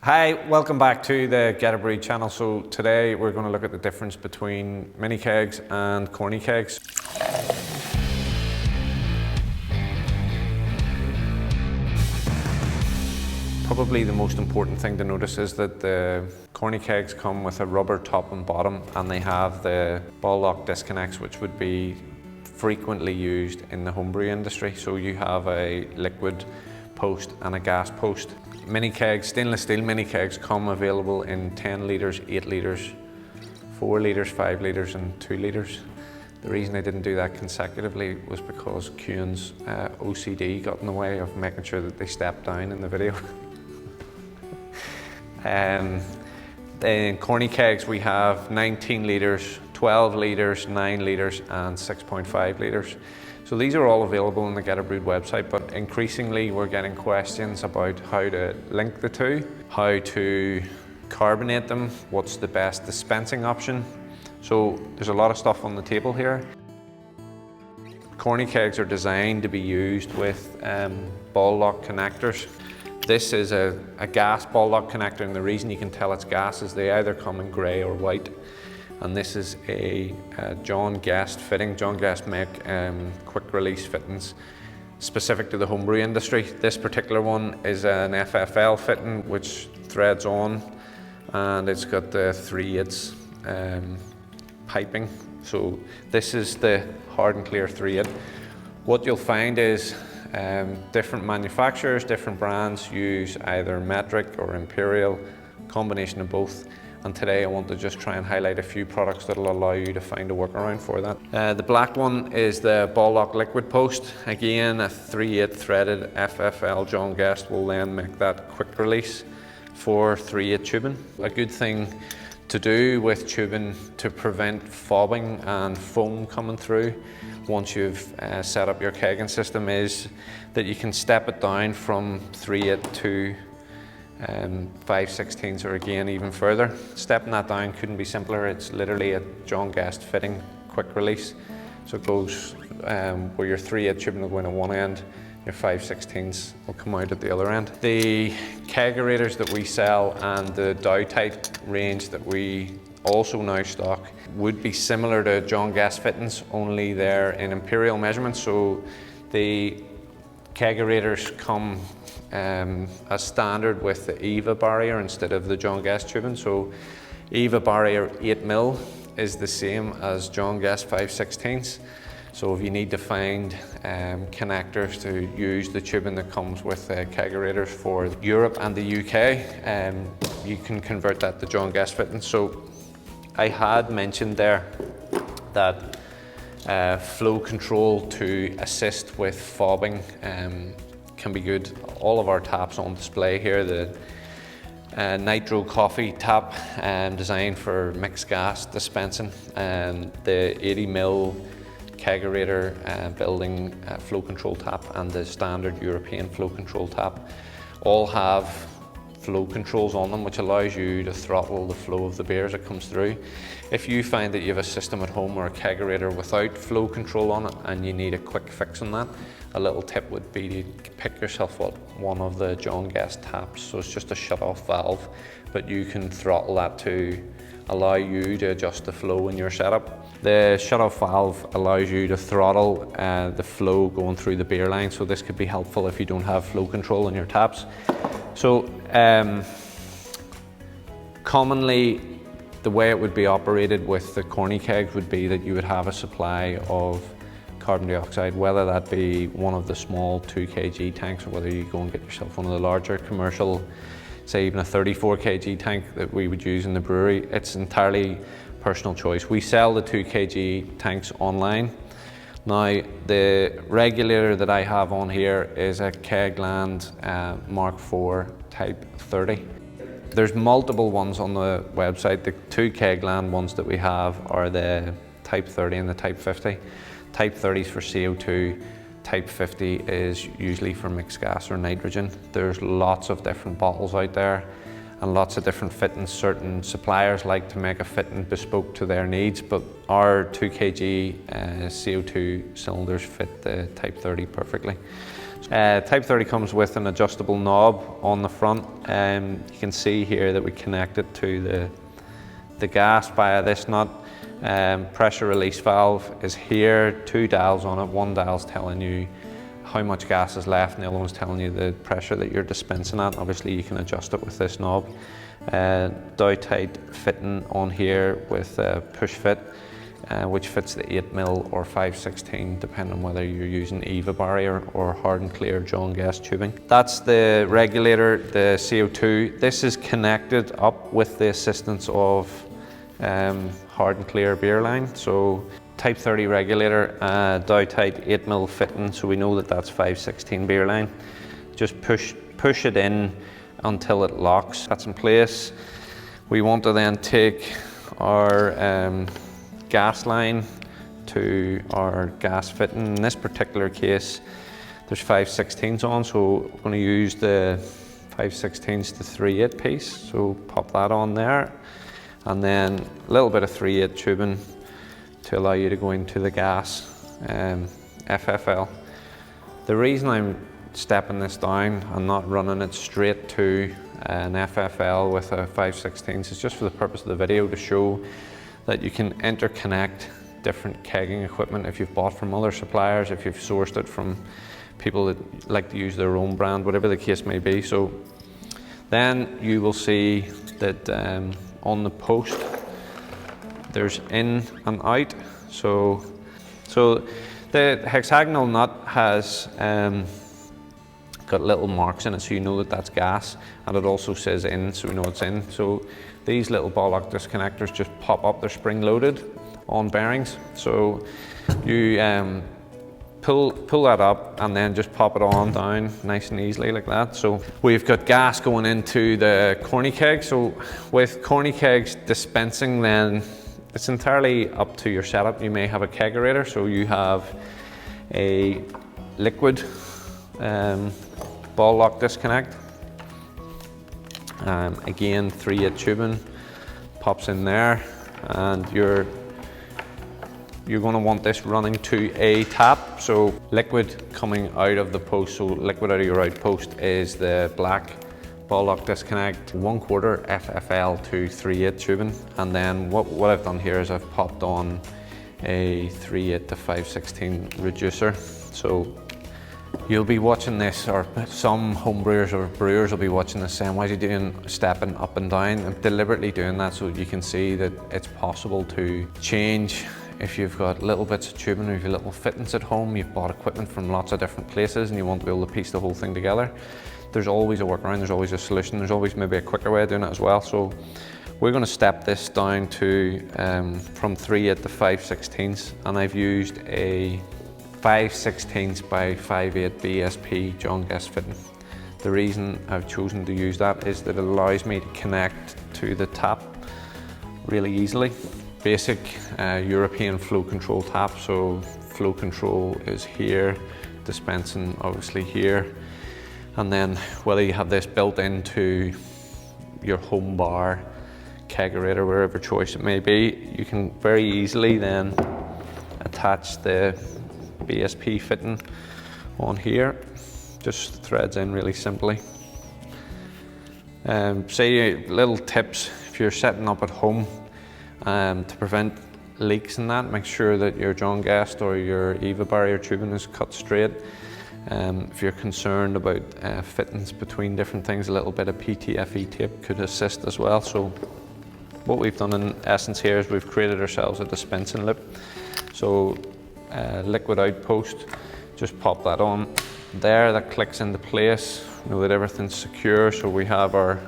Hi, welcome back to the Get a Brew channel. So today we're going to look at the difference between mini kegs and corny kegs. Probably the most important thing to notice is that the corny kegs come with a rubber top and bottom, and they have the ball lock disconnects, which would be frequently used in the homebrew industry. So you have a liquid post and a gas post. Mini kegs, stainless steel mini kegs, come available in 10 litres, 8 litres, 4 litres, 5 litres and 2 litres. The reason I didn't do that consecutively was because Kuhn's OCD got in the way of making sure that they stepped down in the video. In corny kegs we have 19 litres, 12 litres, 9 litres and 6.5 litres. So these are all available on the Get a Brew website, but increasingly we're getting questions about how to link the two, how to carbonate them, what's the best dispensing option. So there's a lot of stuff on the table here. Corny kegs are designed to be used with ball lock connectors. This is a gas ball lock connector, and the reason you can tell it's gas is they either come in grey or white. And this is a John Guest fitting. John Guest make quick release fittings specific to the homebrew industry. This particular one is an FFL fitting which threads on, and it's got the 3/8 piping. So this is the hard and clear 3/8. What you'll find is different manufacturers, different brands use either metric or imperial, combination of both. And today I want to just try and highlight a few products that will allow you to find a workaround for that. The black one is the ball lock liquid post. Again, a 3/8 threaded FFL John Guest will then make that quick release for 3/8 tubing. A good thing to do with tubing to prevent fobbing and foam coming through once you've set up your kegging system is that you can step it down from 3/8 to 5/16 or again even further. Stepping that down couldn't be simpler. It's literally a John Guest fitting quick release. So it goes where your 3/8 tubing will go in at one end, your 5/16 will come out at the other end. The Regulators that we sell and the Dow Type range that we also now stock would be similar to John Guest fittings, only they're in imperial measurements. So the Regulators come as standard with the EVA barrier instead of the John Guest tubing. So EVA barrier 8mm is the same as John Guest 5/16. So if you need to find connectors to use the tubing that comes with Regulators for Europe and the UK, you can convert that to John Guest fittings. So I had mentioned there that flow control to assist with fobbing can be good. All of our taps on display here, the Nitro coffee tap designed for mixed gas dispensing, and the 80mm kegerator building flow control tap, and the standard European flow control tap all have flow controls on them, which allows you to throttle the flow of the beer as it comes through. If you find that you have a system at home or a kegerator without flow control on it and you need a quick fix on that, a little tip would be to pick yourself up one of the John Guest taps. So it's just a shut-off valve, but you can throttle that to allow you to adjust the flow in your setup. The shut-off valve allows you to throttle the flow going through the beer line, so this could be helpful if you don't have flow control in your taps. So commonly the way it would be operated with the corny kegs would be that you would have a supply of carbon dioxide, whether that be one of the small 2 kg tanks or whether you go and get yourself one of the larger commercial, say even a 34 kg tank that we would use in the brewery. It's entirely personal choice. We sell the 2 kg tanks online. Now, the regulator that I have on here is a Kegland Mark IV Type 30. There's multiple ones on the website. The 2 Kegland ones that we have are the Type 30 and the Type 50. Type 30 is for CO2, Type 50 is usually for mixed gas or nitrogen. There's lots of different bottles out there and lots of different fittings. Certain suppliers like to make a fitting bespoke to their needs, but our 2 kg CO2 cylinders fit the Type 30 perfectly. Type 30 comes with an adjustable knob on the front. You can see here that we connect it to the gas via this nut. Pressure release valve is here, 2 dials on it. One dial's telling you how much gas is left and the other one's telling you the pressure that you're dispensing at. Obviously you can adjust it with this knob. Dow tight fitting on here with a push fit, which fits the 8mm or 5/16 depending on whether you're using EVA barrier or hard and clear John gas tubing. That's the regulator, the CO2. This is connected up with the assistance of hard and clear beer line. So Type 30 regulator, Dow tight 8mm fitting, so we know that that's 5/16 beer line. Just push it in until it locks. That's in place. We want to then take our gas line to our gas fitting. In this particular case, there's 5/16s on, so we're going to use the 5/16s to 3/8 piece. So pop that on there, and then a little bit of 3/8 tubing to allow you to go into the gas FFL. The reason I'm stepping this down and not running it straight to an FFL with a 5/16 is just for the purpose of the video, to show that you can interconnect different kegging equipment if you've bought from other suppliers, if you've sourced it from people that like to use their own brand, whatever the case may be. So then you will see that on the post there's in and out. So the hexagonal nut has got little marks in it, so you know that that's gas, and it also says in, so we know it's in. So these little ball lock disconnectors just pop up, they're spring loaded on bearings. So you pull that up and then just pop it on down nice and easily like that. So we've got gas going into the Corny Kegs. So with Corny Kegs dispensing, then it's entirely up to your setup. You may have a kegerator, so you have a liquid ball lock disconnect. Again, 3/8 tubing pops in there, and you're going to want this running to a tap. So liquid coming out of the post, so liquid out of your out post is the black ball lock disconnect, 1/4 FFL to 3/8 tubing. And then what I've done here is I've popped on a 3/8 to 5/16 reducer. So you'll be watching this, or some homebrewers or brewers will be watching this saying, why is he doing stepping up and down? I'm deliberately doing that so you can see that it's possible to change. If you've got little bits of tubing or you've got little fittings at home, you've bought equipment from lots of different places and you want to be able to piece the whole thing together, there's always a workaround, there's always a solution, there's always maybe a quicker way of doing it as well. So we're going to step this down to from 3/8 to 5/16, and I've used a 5/16 by 5/8 BSP John Guest fitting. The reason I've chosen to use that is that it allows me to connect to the tap really easily. Basic European flow control tap, so flow control is here, dispensing obviously here, and then whether you have this built into your home bar, kegerator, wherever choice it may be, you can very easily then attach the BSP fitting on here. Just threads in really simply. Say little tips if you're setting up at home to prevent leaks and that, make sure that your John Guest or your EVA barrier tubing is cut straight. If you're concerned about fittings between different things, a little bit of PTFE tape could assist as well. So what we've done in essence here is we've created ourselves a dispensing loop. So liquid outpost, just pop that on there, that clicks into place, know that everything's secure. So we have our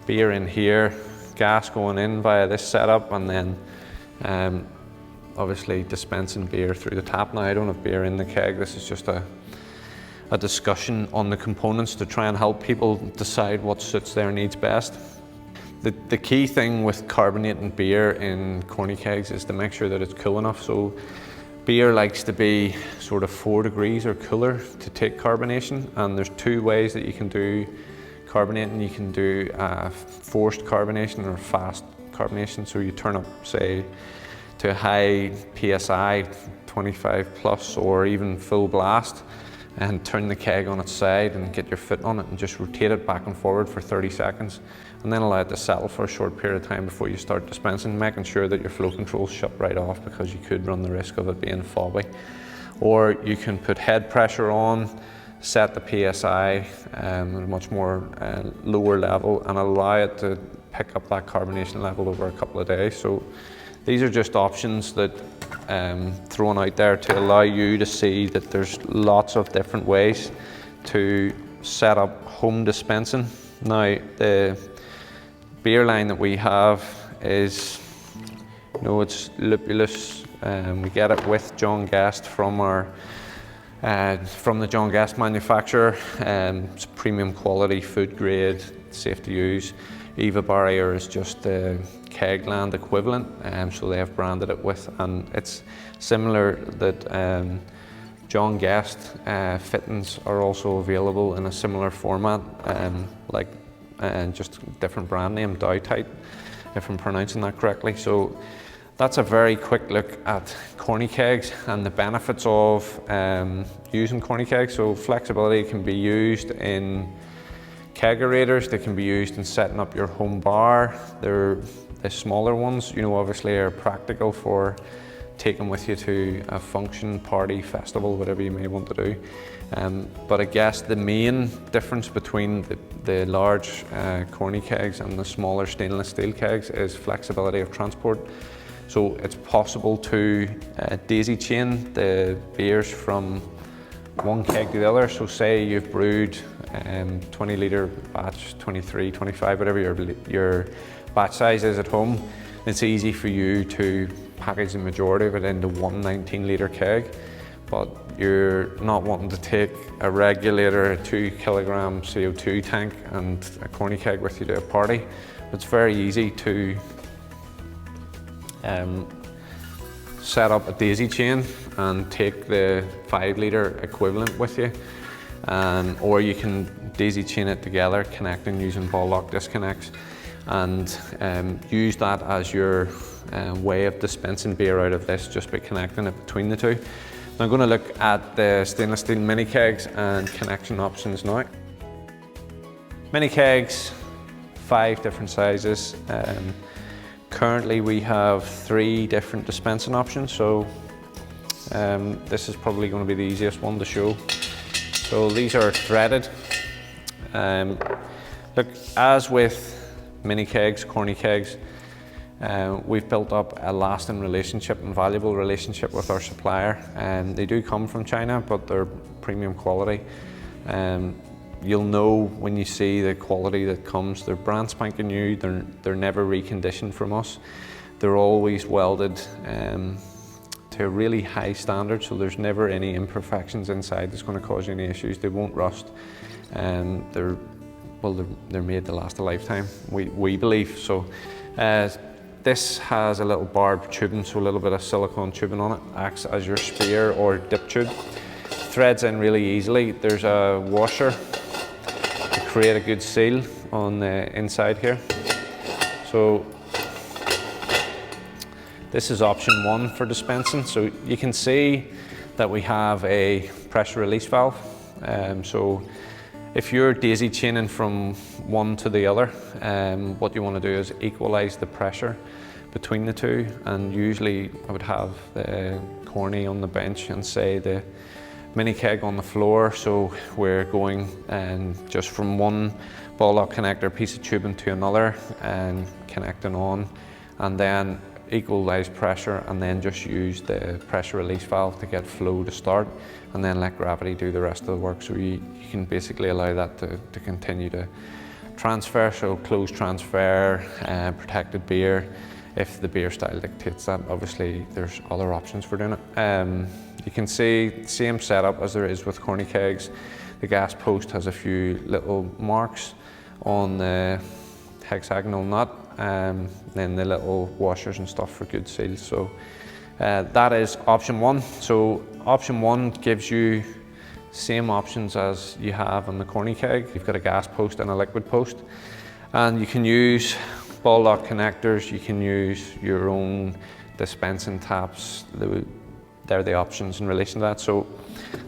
beer in here, gas going in via this setup, and then obviously dispensing beer through the tap. Now I don't have beer in the keg, this is just a discussion on the components to try and help people decide what suits their needs best. The key thing with carbonating beer in Corny Kegs is to make sure that it's cool enough. So beer likes to be sort of 4 degrees or cooler to take carbonation, and there's 2 ways that you can do carbonating. You can do forced carbonation or fast carbonation. So you turn up, say, to a high PSI, 25 plus, or even full blast. and turn the keg on its side and get your foot on it and just rotate it back and forward for 30 seconds and then allow it to settle for a short period of time before you start dispensing, making sure that your flow controls shut right off, because you could run the risk of it being foggy. Or you can put head pressure on, set the PSI at a much more lower level and allow it to pick up that carbonation level over a couple of days. So these are just options that thrown out there to allow you to see that there's lots of different ways to set up home dispensing. Now, the beer line that we have is, it's lupulous. We get it with John Guest from the John Guest manufacturer. It's premium quality, food grade, safe to use. Eva Barrier is just the Kegland equivalent, so they have branded it with, and it's similar that John Guest fittings are also available in a similar format, just different brand name, Dow Type, if I'm pronouncing that correctly. So that's a very quick look at Corny Kegs and the benefits of using Corny Kegs. So flexibility can be used in Regulators, they can be used in setting up your home bar. They're the smaller ones, obviously are practical for taking with you to a function, party, festival, whatever you may want to do. But I guess the main difference between the large Corny Kegs and the smaller stainless steel kegs is flexibility of transport. So it's possible to daisy chain the beers from one keg to the other. So say you've brewed 20 litre batch, 23, 25, whatever your batch size is at home, it's easy for you to package the majority of it into one 19 litre keg, but you're not wanting to take a Regulator, a 2 kilogram CO2 tank and a Corny Keg with you to a party. It's very easy to set up a daisy chain and take the 5 litre equivalent with you, or you can daisy chain it together, connecting using ball lock disconnects, and use that as your way of dispensing beer out of this, just by connecting it between the two. Now I'm going to look at the stainless steel mini kegs and connection options now. Mini kegs, 5 different sizes. Currently we have 3 different dispensing options, so this is probably going to be the easiest one to show. So these are threaded. Look, as with mini kegs, Corny Kegs, we've built up a lasting relationship and valuable relationship with our supplier. They do come from China, but they're premium quality. You'll know when you see the quality that comes. They're brand spanking new. They're never reconditioned from us. They're always welded to a really high standard, so there's never any imperfections inside that's going to cause you any issues. They won't rust. They're made to last a lifetime, we believe. So this has a little barbed tubing, so a little bit of silicone tubing on it, acts as your spear or dip tube. Threads in really easily. There's a washer to create a good seal on the inside here. So this is option 1 for dispensing. So you can see that we have a pressure release valve. So if you're daisy chaining from one to the other, what you want to do is equalize the pressure between the two, and usually I would have the Corny on the bench and say the mini keg on the floor, so we're going just from one ball lock connector piece of tubing to another and connecting on, and then equalize pressure, and then just use the pressure release valve to get flow to start, and then let gravity do the rest of the work. So you can basically allow that to continue to transfer, so closed transfer, protected beer, if the beer style dictates that. Obviously there's other options for doing it. You can see same setup as there is with Corny Kegs. The gas post has a few little marks on the hexagonal nut, then the little washers and stuff for good seals. So that is option 1. So option 1 gives you same options as you have on the Corny Keg. You've got a gas post and a liquid post, and you can use ball lock connectors, you can use your own dispensing taps. they're the options in relation to that. So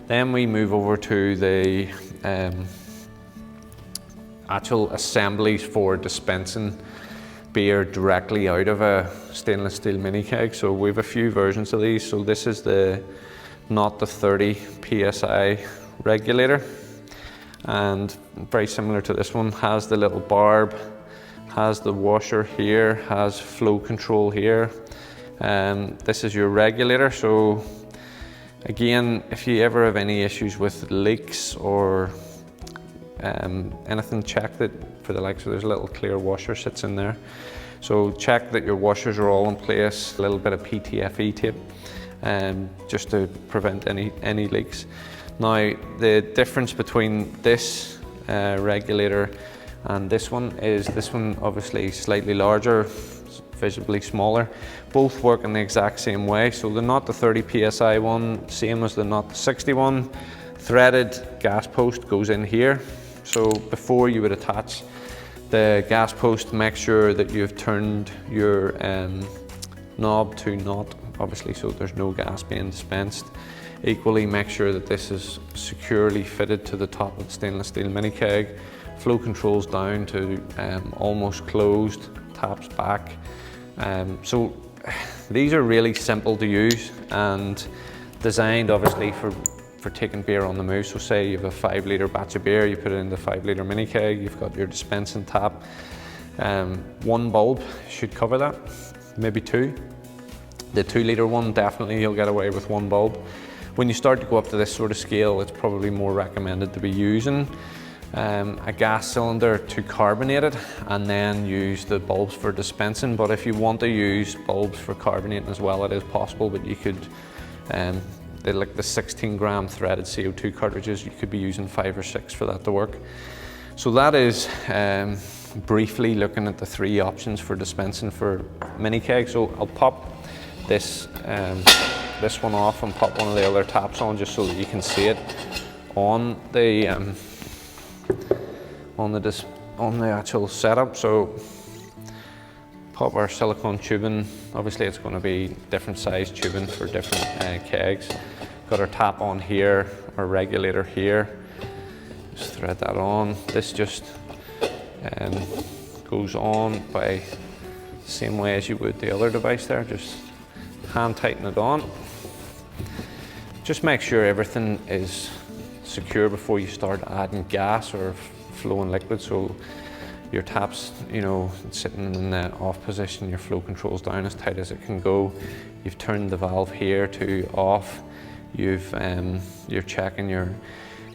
then we move over to the actual assemblies for dispensing beer directly out of a stainless steel mini keg. So we have a few versions of these. So this is not the 30 psi regulator, and very similar to this one, has the little barb, has the washer here, has flow control here. This is your regulator. So again, if you ever have any issues with leaks or anything, check that for the likes of, there's a little clear washer sits in there. So check that your washers are all in place, a little bit of PTFE tape, just to prevent any leaks. Now, the difference between this regulator and this one is this one obviously slightly larger, visibly smaller. Both work in the exact same way. So the not the 30 psi one, same as the not the 61, threaded gas post goes in here. So before you would attach the gas post, make sure that you've turned your knob to not, obviously, so there's no gas being dispensed. Equally, make sure that this is securely fitted to the top of the stainless steel mini keg. Flow controls down to almost closed, taps back. So these are really simple to use and designed obviously for taking beer on the move. So say you have a 5 litre batch of beer, you put it in the 5 litre mini keg, you've got your dispensing tap. One bulb should cover that, maybe 2. The 2 litre one, definitely you'll get away with 1 bulb. When you start to go up to this sort of scale, it's probably more recommended to be using a gas cylinder to carbonate it and then use the bulbs for dispensing. But if you want to use bulbs for carbonating as well, it is possible, but you could, like the 16 gram threaded CO2 cartridges, you could be using 5 or 6 for that to work. So that is briefly looking at the 3 options for dispensing for mini kegs. So I'll pop this one off and pop one of the other taps on just so that you can see it on the actual setup. So pop our silicone tubing. Obviously it's going to be different size tubing for different kegs. Got our tap on here, our regulator here. Just thread that on. This just goes on by the same way as you would the other device there. Just hand tighten it on. Just make sure everything is secure before you start adding gas or flowing liquid. So your tap's, you know, sitting in the off position, your flow control's down as tight as it can go. You've turned the valve here to off. You're checking your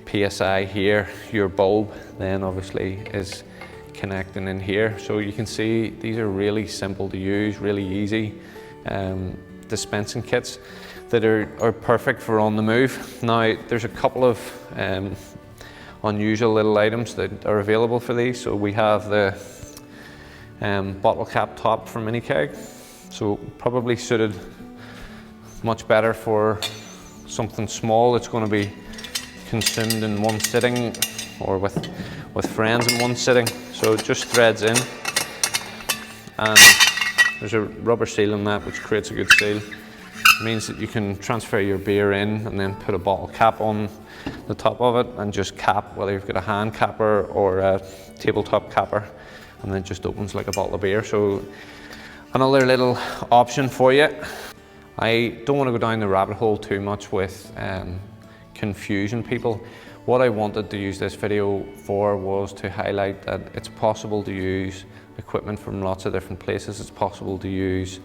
PSI here. Your bulb then obviously is connecting in here. So you can see these are really simple to use, really easy dispensing kits that are perfect for on the move. Now there's a couple of unusual little items that are available for these. So we have the bottle cap top for mini keg. So probably suited much better for something small that's going to be consumed in one sitting or with friends in one sitting. So it just threads in, and there's a rubber seal on that which creates a good seal. It means that you can transfer your beer in and then put a bottle cap on the top of it and just cap, whether you've got a hand capper or a tabletop capper, and then it just opens like a bottle of beer. So another little option for you. I don't want to go down the rabbit hole too much with confusing people. What I wanted to use this video for was to highlight that it's possible to use equipment from lots of different places. It's possible to use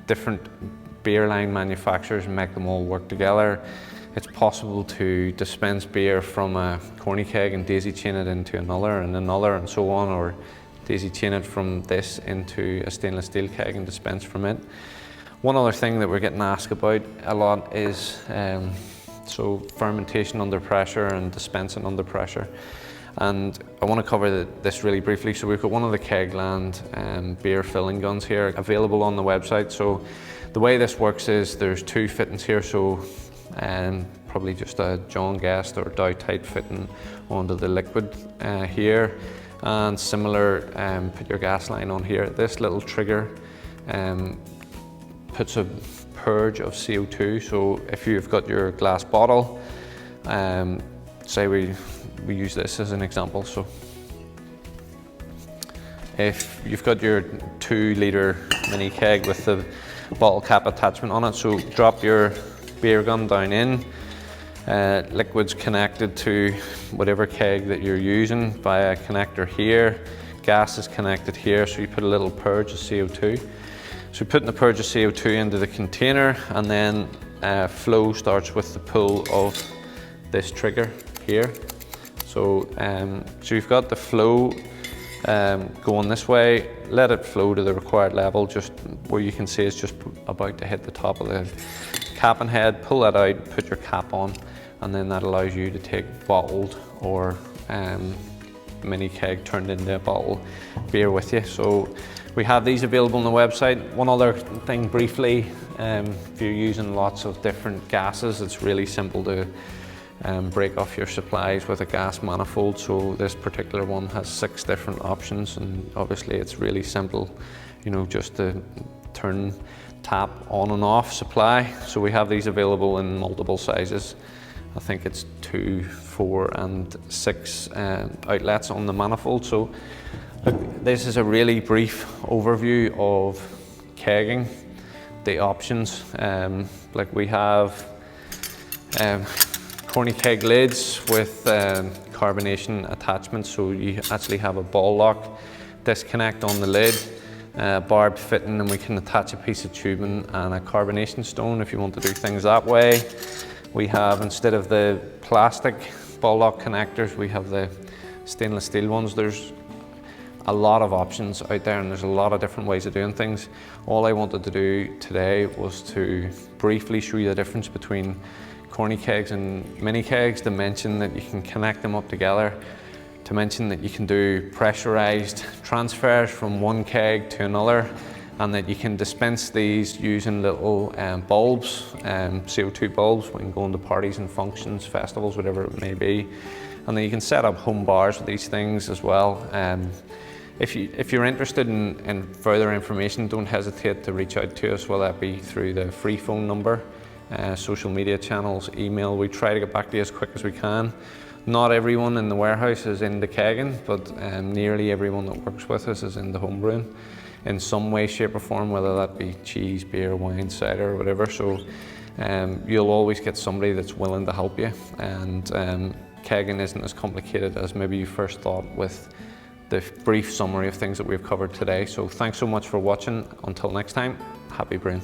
different beer line manufacturers and make them all work together. It's possible to dispense beer from a corny keg and daisy chain it into another and so on, or daisy chain it from this into a stainless steel keg and dispense from it. One other thing that we're getting asked about a lot is so fermentation under pressure and dispensing under pressure. And I want to cover this really briefly. So we've got one of the Kegland beer filling guns here available on the website. So the way this works is there's 2 fittings here. So probably just a John Guest or Dow Tight fitting onto the liquid here. And similar, put your gas line on here. This little trigger puts a purge of CO2. So if you've got your glass bottle, say we use this as an example. So if you've got your 2-litre mini keg with the bottle cap attachment on it, so drop your beer gun down in, liquid's connected to whatever keg that you're using via a connector here, gas is connected here, so you put a little purge of CO2. So you're putting the purge of CO2 into the container, and then flow starts with the pull of this trigger here. So, so you've got the flow going this way, let it flow to the required level, just where you can see it's just about to hit the top of the cap and head. Pull that out, put your cap on, and then that allows you to take bottled or mini keg turned into a bottle beer with you. So we have these available on the website. One other thing briefly, if you're using lots of different gases, it's really simple to break off your supplies with a gas manifold. So this particular one has 6 different options, and obviously it's really simple, you know, just to turn tap on and off supply. So we have these available in multiple sizes. I think it's 2, 4 and 6 outlets on the manifold. So look, this is a really brief overview of kegging, the options. Like we have Corny Keg lids with carbonation attachments, so you actually have a ball lock disconnect on the lid, barbed fitting, and we can attach a piece of tubing and a carbonation stone if you want to do things that way. We have, instead of the plastic ball lock connectors, we have the stainless steel ones. There's a lot of options out there, and there's a lot of different ways of doing things. All I wanted to do today was to briefly show you the difference between Corny Kegs and mini kegs, to mention that you can connect them up together, to mention that you can do pressurized transfers from one keg to another, and that you can dispense these using little bulbs, CO2 bulbs, when going to parties and functions, festivals, whatever it may be. And then you can set up home bars with these things as well. If you're interested in further information, don't hesitate to reach out to us, whether that be through the free phone number, social media channels, email. We try to get back to you as quick as we can. Not everyone in the warehouse is into kegging, but nearly everyone that works with us is into homebrewing in some way, shape or form, whether that be cheese, beer, wine, cider, or whatever. So you'll always get somebody that's willing to help you, and kegging isn't as complicated as maybe you first thought with the brief summary of things that we've covered today. So thanks so much for watching. Until next time, happy brewing.